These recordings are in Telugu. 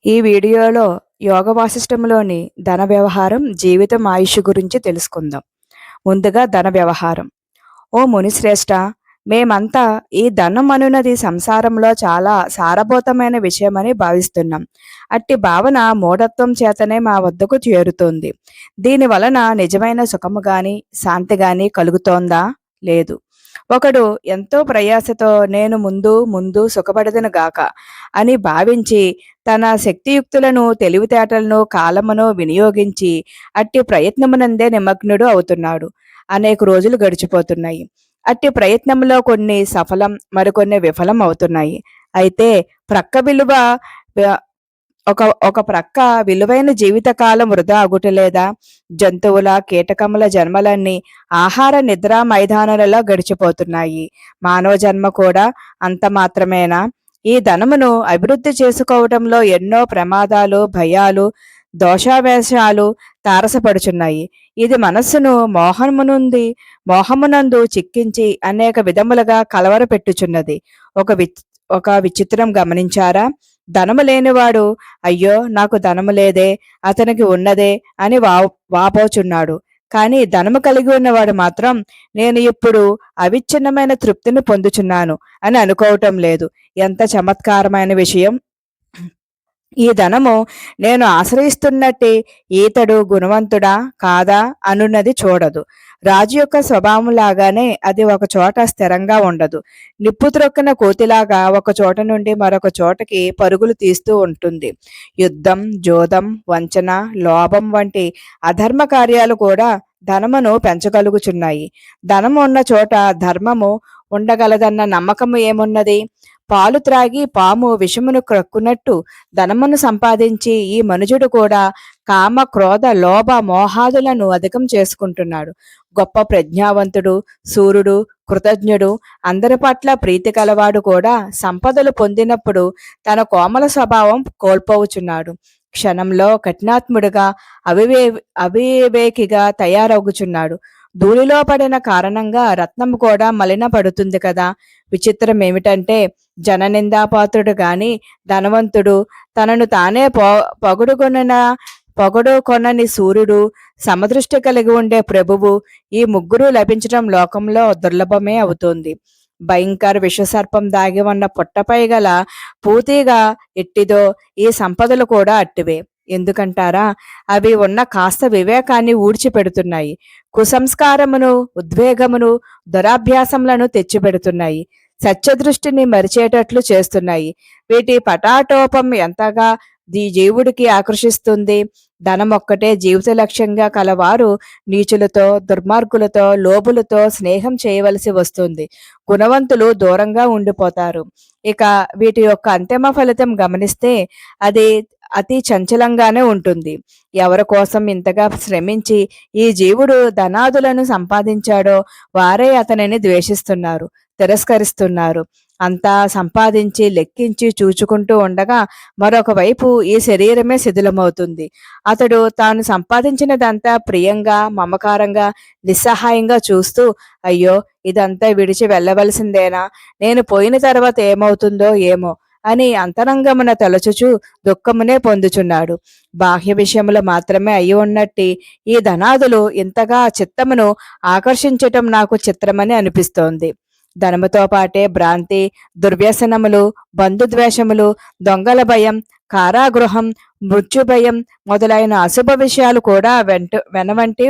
ఈ వీడియోలో యోగ వాసిష్టంలోని ధన వ్యవహారం, జీవితం, ఆయుష్ గురించి తెలుసుకుందాం. ముందుగా ధన వ్యవహారం. ఓ మునిశ్రేష్ఠ, మేమంతా ఈ ధనం అనున్నది సంసారంలో చాలా సారభూతమైన విషయమని భావిస్తున్నాం. అట్టి భావన మూఢత్వం చేతనే మా వద్దకు చేరుతోంది. దీని వలన నిజమైన సుఖము గాని శాంతి గాని కలుగుతోందా? లేదు. ఒకడు ఎంతో ప్రయాసతో నేను ముందు ముందు సుఖపడదను గాక అని భావించి తన శక్తియుక్తులను, తెలివితేటలను, కాలమును వినియోగించి అట్టి ప్రయత్నమునందే నిమగ్నుడు అవుతున్నాడు. అనేక రోజులు గడిచిపోతున్నాయి. అట్టి ప్రయత్నంలో కొన్ని సఫలం, మరికొన్ని విఫలం అవుతున్నాయి. అయితే ప్రక్క విలువ ఒక ఒక ప్రక్క విలువైన జీవితకాలం వృధా అగుటలేదా? జంతువుల, కీటకముల జన్మలన్నీ ఆహార నిద్రా మైదానాలలో గడిచిపోతున్నాయి. మానవ జన్మ కూడా అంత మాత్రమేనా? ఈ ధనమును అభివృద్ధి చేసుకోవటంలో ఎన్నో ప్రమాదాలు, భయాలు, దోషావేశాలు తారసపడుచున్నాయి. ఇది మనస్సును మోహమునందు చిక్కించి అనేక విధములుగా కలవరపెట్టుచున్నది. ఒక విచిత్రం గమనించారా? ధనము లేనివాడు అయ్యో నాకు ధనము లేదే, అతనికి ఉన్నదే అని వాపోచున్నాడు. కానీ ధనము కలిగి ఉన్నవాడు మాత్రం నేను ఇప్పుడు అవిచ్ఛిన్నమైన తృప్తిని పొందుచున్నాను అని అనుకోవటం లేదు. ఎంత చమత్కారమైన విషయం! ఈ ధనము నేను ఆశ్రయిస్తున్నట్టే ఈతడు గుణవంతుడా కాదా అనున్నది చూడదు. రాజు యొక్క స్వభావం లాగానే అది ఒక చోట స్థిరంగా ఉండదు. నిప్పు త్రొక్కిన కోతిలాగా ఒక చోట నుండి మరొక చోటకి పరుగులు తీస్తూ ఉంటుంది. యుద్ధం, జోదం, వంచన, లోభం వంటి అధర్మ కార్యాలు కూడా ధనమును పెంచగలుగుచున్నాయి. ధనము ఉన్న చోట ధర్మము ఉండగలదన్న నమ్మకము ఏమున్నది? పాలు త్రాగి పాము విషమును క్రక్కునట్టు ధనమును సంపాదించి ఈ మనుజుడు కూడా కామ, క్రోధ, లోభ, మోహాదులను అధికం చేసుకుంటున్నాడు. గొప్ప ప్రజ్ఞావంతుడు, సూర్యుడు, కృతజ్ఞుడు, అందరి పట్ల ప్రీతి కలవాడు కూడా సంపదలు పొందినప్పుడు తన కోమల స్వభావం కోల్పోవుచున్నాడు. క్షణంలో కఠినాత్ముడుగా, అవివేకిగా తయారవుచున్నాడు. ధూళిలో పడిన కారణంగా రత్నం కూడా మలిన పడుతుంది కదా. విచిత్రం ఏమిటంటే జననిందాపాత్రుడు గాని ధనవంతుడు, తనను తానే పొగడుకొనని సూర్యుడు, సమదృష్టి కలిగి ఉండే ప్రభువు, ఈ ముగ్గురు లభించడం లోకంలో దుర్లభమే అవుతుంది. భయంకర విషసర్పం దాగి ఉన్న పుట్టపై గల పూతిగా ఎట్టిదో ఈ సంపదలు కూడా అట్టివే. ఎందుకంటారా? అవి ఉన్న కాస్త వివేకాన్ని ఊడ్చిపెడుతున్నాయి. కుసంస్కారమును, ఉద్వేగమును, దురాభ్యాసములను తెచ్చిపెడుతున్నాయి. సత్యదృష్టిని మరిచేటట్లు చేస్తున్నాయి. వీటి పటాటోపం ఎంతగా జీవుడికి ఆకర్షిస్తుంది. ధనం ఒక్కటే జీవిత లక్ష్యంగా కలవారు నీచులతో, దుర్మార్గులతో, లోబులతో స్నేహం చేయవలసి వస్తుంది. గుణవంతులు దూరంగా ఉండిపోతారు. ఇక వీటి యొక్క అంతిమ ఫలితం గమనిస్తే అది అతి చంచలంగానే ఉంటుంది. ఎవరి కోసం ఇంతగా శ్రమించి ఈ జీవుడు ధనాదులను సంపాదించాడో వారే అతనిని ద్వేషిస్తున్నారు, తిరస్కరిస్తున్నారు. అంతా సంపాదించి లెక్కించి చూచుకుంటూ ఉండగా మరొక వైపు ఈ శరీరమే శిథిలమవుతుంది. అతడు తాను సంపాదించినదంతా ప్రియంగా, మమకారంగా, నిస్సహాయంగా చూస్తూ అయ్యో ఇదంతా విడిచి వెళ్ళవలసిందేనా, నేను పోయిన తర్వాత ఏమవుతుందో ఏమో అని అంతరంగమున తలచుచు దుఃఖమునే పొందుచున్నాడు. బాహ్య విషయములు మాత్రమే అయి ఉన్నట్టి ఈ ధనాదులు ఇంతగా చిత్తమును ఆకర్షించటం నాకు చిత్రమని అనిపిస్తోంది. ధనముతో పాటే భ్రాంతి, దుర్వ్యసనములు, బంధుద్వేషములు, దొంగల భయం, కారాగృహం, మృత్యుభయం మొదలైన అశుభ విషయాలు కూడా వెనవంటి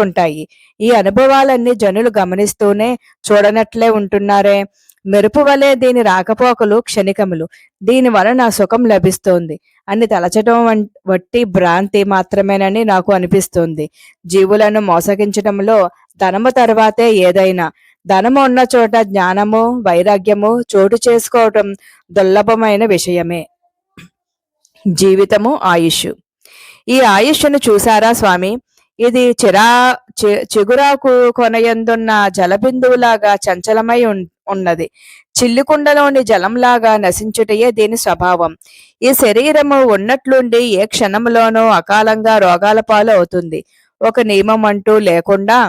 ఉంటాయి. ఈ అనుభవాలన్నీ జనులు గమనిస్తూనే చూడనట్లే ఉంటున్నారే. మెరుపు వలె దీని రాకపోకలు క్షణికములు. దీని వలన సుఖం లభిస్తోంది అని తలచటం వట్టి భ్రాంతి మాత్రమేనని నాకు అనిపిస్తుంది. జీవులను మోసగించడంలో ధనము తర్వాతే ఏదైనా. ధనము ఉన్న చోట జ్ఞానము, వైరాగ్యము చోటు చేసుకోవటం దుర్లభమైన విషయమే. జీవితము, ఆయుష్. ఈ ఆయుష్ను చూసారా స్వామి? ఇది చిగురాకు కొనయందున్న జలబిందువులాగా చంచలమై ఉన్నది. చిల్లికుండలోని జలంలాగా నశించుటయే దీని స్వభావం. ఈ శరీరము ఉన్నట్లుండి ఏ క్షణంలోనూ అకాలంగా రోగాల పాలు అవుతుంది. ఒక నియమం అంటూ లేకుండా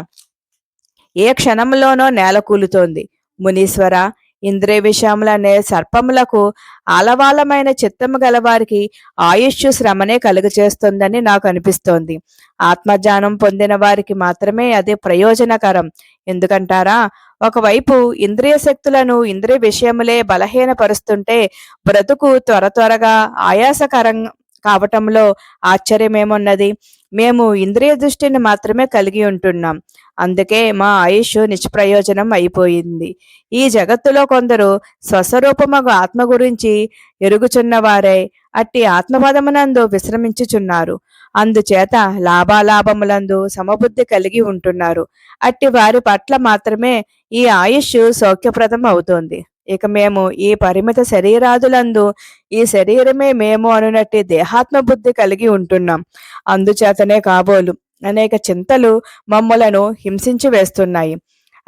ఏ క్షణంలోనో నేల కూలుతోంది. మునీశ్వర, ఇంద్రియ విషయములనే సర్పములకు ఆలవాలమైన చిత్తము గలవారికి ఆయుష్ శ్రమనే కలుగచేస్తుందని నాకు అనిపిస్తోంది. ఆత్మజ్ఞానం పొందిన వారికి మాత్రమే అది ప్రయోజనకరం. ఎందుకంటారా? ఒకవైపు ఇంద్రియ శక్తులను ఇంద్రియ విషయములే బలహీనపరుస్తుంటే బ్రతుకు త్వరగా ఆయాసకరం కావటంలో ఆశ్చర్యమేమున్నది? మేము ఇంద్రియ దృష్టిని మాత్రమే కలిగి ఉంటున్నాం. అందుకే మా ఆయుష్ నిష్ప్రయోజనం అయిపోయింది. ఈ జగత్తులో కొందరు స్వస్వరూపమగు ఆత్మ గురించి ఎరుగుచున్నవారే అట్టి ఆత్మపదమునందు విశ్రమించుచున్నారు. అందుచేత లాభాలాభములందు సమబుద్ధి కలిగి ఉంటున్నారు. అట్టి వారి పట్ల మాత్రమే ఈ ఆయుష్ సౌఖ్యప్రదం అవుతోంది. ఇక మేము ఈ పరిమిత శరీరాదులందు ఈ శరీరమే మేము అనునట్టి దేహాత్మ బుద్ధి కలిగి ఉంటున్నాం. అందుచేతనే కాబోలు అనేక చింతలు మమ్ములను హింసించి వేస్తున్నాయి.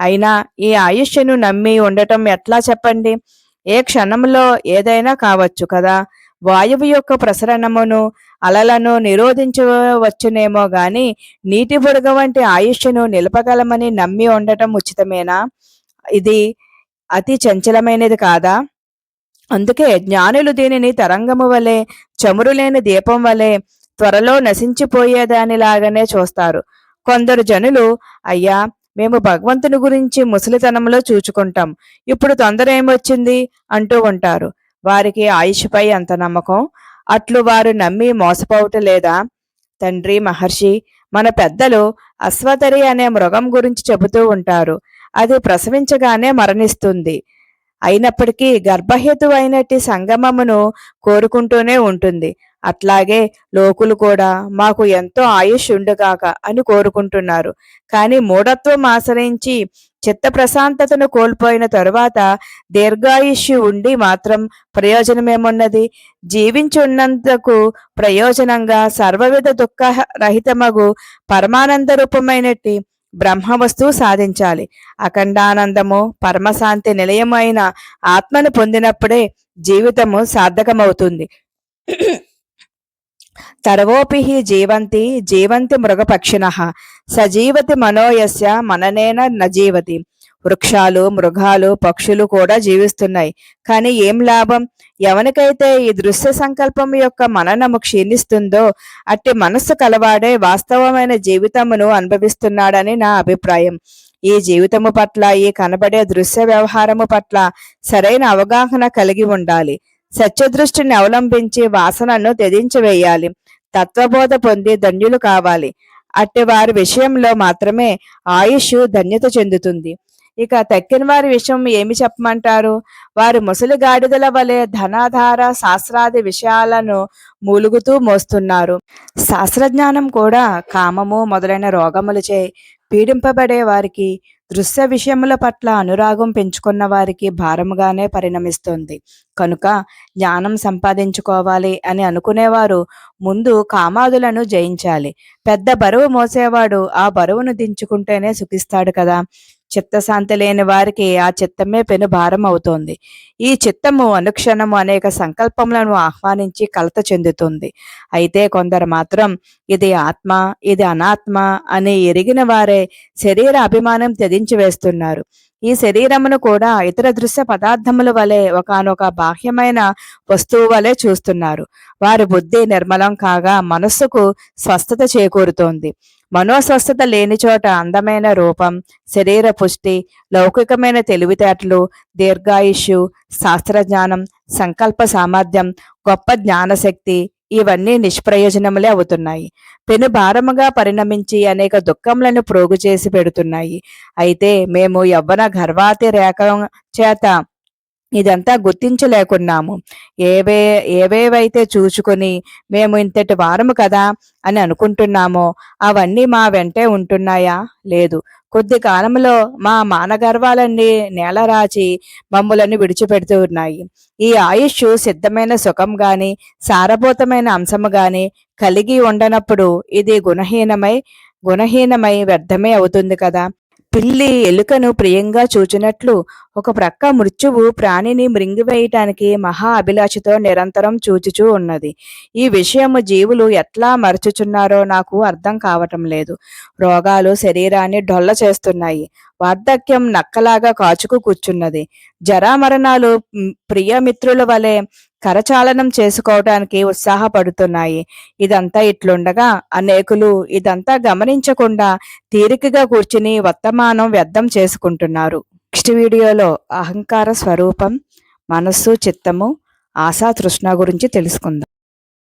అయినా ఈ ఆయుష్ను నమ్మి ఉండటం ఎట్లా చెప్పండి? ఏ క్షణంలో ఏదైనా కావచ్చు కదా. వాయువు యొక్క ప్రసరణమును అలలను నిరోధించవచ్చునేమో గాని నీటి బుడగ వంటి ఆయుష్ను నిలపగలమని నమ్మి ఉండటం ఉచితమేనా? ఇది అతి చంచలమైనది కాదా? అందుకే జ్ఞానులు దీనిని తరంగము వలె, చమురు లేని దీపం వలె త్వరలో నశించిపోయేదానిలాగానే చూస్తారు. కొందరు జనులు, అయ్యా, మేము భగవంతుని గురించి ముసలితనంలో చూచుకుంటాం, ఇప్పుడు తొందర ఏమొచ్చింది అంటూ ఉంటారు. వారికి ఆయుష్పై అంత నమ్మకం? అట్లు వారు నమ్మి మోసపోవటం లేదా? తండ్రి మహర్షి, మన పెద్దలు అశ్వతరి అనే మృగం గురించి చెబుతూ ఉంటారు. అది ప్రసవించగానే మరణిస్తుంది. అయినప్పటికీ గర్భహేతు అయినట్టి సంగమమును కోరుకుంటూనే ఉంటుంది. అట్లాగే లోకులు కూడా మాకు ఎంతో ఆయుష్ ఉండుగాక అని కోరుకుంటున్నారు. కానీ మూఢత్వం ఆశ్రయించి చిత్త ప్రశాంతతను కోల్పోయిన తరువాత దీర్ఘాయుష్యు ఉండి మాత్రం ప్రయోజనమేమున్నది? జీవించి ఉన్నందుకు ప్రయోజనంగా సర్వవిధ దుఃఖ రహితమగు పరమానంద రూపమైనట్టి బ్రహ్మవస్తువు సాధించాలి. అఖండానందము పరమశాంతి నిలయము అయిన ఆత్మను పొందినప్పుడే జీవితము సార్థకమవుతుంది. తరవోపి జీవంతి జీవంతి మృగపక్షిణ సజీవతి మనోయస్య మననేన నజీవతి. వృక్షాలు, మృగాలు, పక్షులు కూడా జీవిస్తున్నాయి. కానీ ఏం లాభం? ఎవనికైతే ఈ దృశ్య సంకల్పం యొక్క మననము క్షీణిస్తుందో అట్టి మనస్సు కలవాడే వాస్తవమైన జీవితమును అనుభవిస్తున్నాడని నా అభిప్రాయం. ఈ జీవితము పట్ల, ఈ కనబడే దృశ్య వ్యవహారము పట్ల సరైన అవగాహన కలిగి ఉండాలి. సత్యదృష్టిని అవలంబించి వాసనను త్యజించివేయాలి. తత్వబోధ పొంది ధన్యులు కావాలి. అట్టి వారి విషయంలో మాత్రమే ఆయుష్ ధన్యత చెందుతుంది. ఇక తక్కిన వారి విషయం ఏమి చెప్పమంటారు? వారు ముసలి గాడిదల వలె ధనాధార శాస్త్రాది విషయాలను మూలుగుతూ మోస్తున్నారు. శాస్త్రజ్ఞానం కూడా కామము మొదలైన రోగములచే పీడింపబడే వారికి, దృశ్య విషయముల పట్ల అనురాగం పెంచుకున్న వారికి భారముగానే పరిణమిస్తుంది. కనుక జ్ఞానం సంపాదించుకోవాలి అని అనుకునేవారు ముందు కామాదులను జయించాలి. పెద్ద బరువు మోసేవాడు ఆ బరువును దించుకుంటేనే సుఖిస్తాడు కదా. చిత్తశాంతి లేని వారికి ఆ చిత్తమే పెను భారం అవుతోంది. ఈ చిత్తము అనుక్షణము అనేక సంకల్పములను ఆహ్వానించి కలత చెందుతుంది. అయితే కొందరు మాత్రం ఇది ఆత్మ, ఇది అనాత్మ అని ఎరిగిన వారే శరీర అభిమానం త్యజించి వేస్తున్నారు. ఈ శరీరమును కూడా ఇతర దృశ్య పదార్థముల వలె ఒకానొక బాహ్యమైన వస్తువు వలె చూస్తున్నారు. వారి బుద్ధి నిర్మలం కాగా మనస్సుకు స్వస్థత చేకూరుతోంది. మనోస్వస్థత లేని చోట అందమైన రూపం, శరీర పుష్టి, లౌకికమైన తెలివితేటలు, దీర్ఘాయుష్యు, శాస్త్రజ్ఞానం, సంకల్ప సామర్థ్యం, గొప్ప జ్ఞానశక్తి ఇవన్నీ నిష్ప్రయోజనములే అవుతున్నాయి. పెను భారముగా పరిణమించి అనేక దుఃఖములను ప్రోగు చేసి పెడుతున్నాయి. అయితే మేము యవ్వన గర్వాతిరేక చేత ఇదంతా గుర్తించలేకున్నాము. ఏవేవైతే చూచుకొని మేము ఇంతటి వారము కదా అని అనుకుంటున్నామో అవన్నీ మా వెంటే ఉంటున్నాయా? లేదు. కొద్ది కాలంలో మా మానగర్వాలన్నీ నేలరాచి మమ్ములను విడిచిపెడుతూ ఉన్నాయి. ఈ ఆయుష్ సిద్ధమైన సుఖం గాని, సారభూతమైన అంశము గాని కలిగి ఉండనప్పుడు ఇది గుణహీనమై వ్యర్థమే అవుతుంది కదా. పిల్లి ఎలుకను ప్రియంగా చూచినట్లు ఒక ప్రక్క మృత్యువు ప్రాణిని మృంగివేయటానికి మహా అభిలాషతో నిరంతరం చూచుచూ ఉన్నది. ఈ విషయము జీవులు ఎట్లా మరచుచున్నారో నాకు అర్థం కావటం లేదు. రోగాలు శరీరాన్ని డొల్ల చేస్తున్నాయి. వార్ధక్యం నక్కలాగా కాచుకు కూర్చున్నది. జరామరణాలు ప్రియమిత్రుల వలె కరచాలనం చేసుకోవటానికి ఉత్సాహపడుతున్నాయి. ఇదంతా ఇట్లుండగా అనేకులు ఇదంతా గమనించకుండా తీరికగా కూర్చుని వర్తమానం వ్యర్థం చేసుకుంటున్నారు. నెక్స్ట్ వీడియోలో అహంకార స్వరూపం, మనస్సు, చిత్తము, ఆశా తృష్ణ గురించి తెలుసుకుందాం.